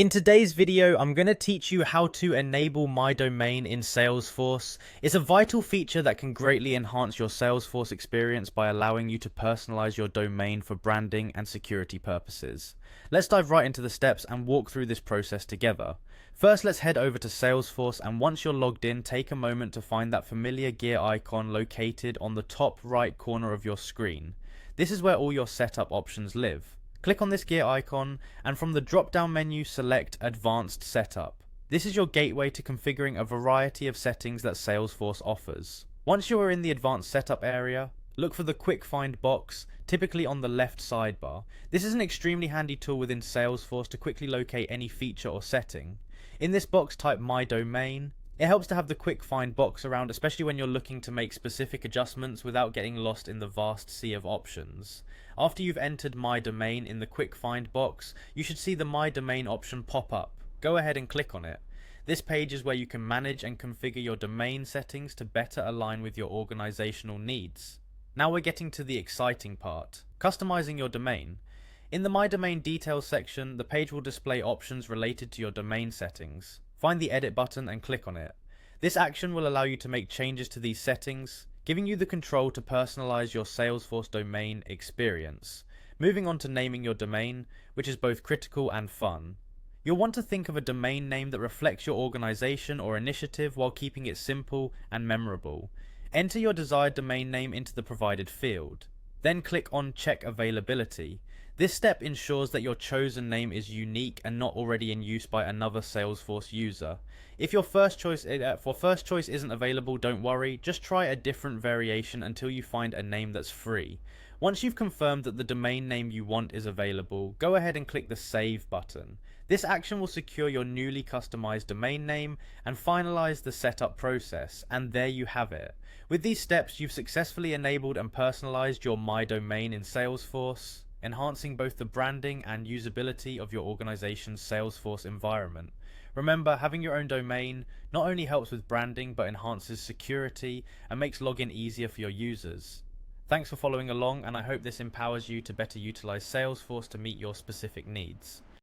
In today's video, I'm going to teach you how to enable My Domain in Salesforce. It's a vital feature that can greatly enhance your Salesforce experience by allowing you to personalize your domain for branding and security purposes. Let's dive right into the steps and walk through this process together. First, let's head over to Salesforce, and once you're logged in, take a moment to find that familiar gear icon located on the top right corner of your screen. This is where all your setup options live. Click on this gear icon, and from the drop-down menu select Advanced Setup. This is your gateway to configuring a variety of settings that Salesforce offers. Once you are in the Advanced Setup area, look for the Quick Find box, typically on the left sidebar. This is an extremely handy tool within Salesforce to quickly locate any feature or setting. In this box, type My Domain. It helps to have the Quick Find box around, especially when you're looking to make specific adjustments without getting lost in the vast sea of options. After you've entered My Domain in the Quick Find box, you should see the My Domain option pop up. Go ahead and click on it. This page is where you can manage and configure your domain settings to better align with your organizational needs. Now we're getting to the exciting part, customizing your domain. In the My Domain Details section, the page will display options related to your domain settings. Find the edit button and click on it. This action will allow you to make changes to these settings, giving you the control to personalize your Salesforce domain experience. Moving on to naming your domain, which is both critical and fun. You'll want to think of a domain name that reflects your organization or initiative while keeping it simple and memorable. Enter your desired domain name into the provided field. Then click on Check Availability. This step ensures that your chosen name is unique and not already in use by another Salesforce user. If your first choice isn't available, don't worry, just try a different variation until you find a name that's free. Once you've confirmed that the domain name you want is available, go ahead and click the Save button. This action will secure your newly customized domain name and finalize the setup process, and there you have it. With these steps, you've successfully enabled and personalized your My Domain in Salesforce, enhancing both the branding and usability of your organization's Salesforce environment. Remember, having your own domain not only helps with branding but enhances security and makes login easier for your users. Thanks for following along, and I hope this empowers you to better utilize Salesforce to meet your specific needs.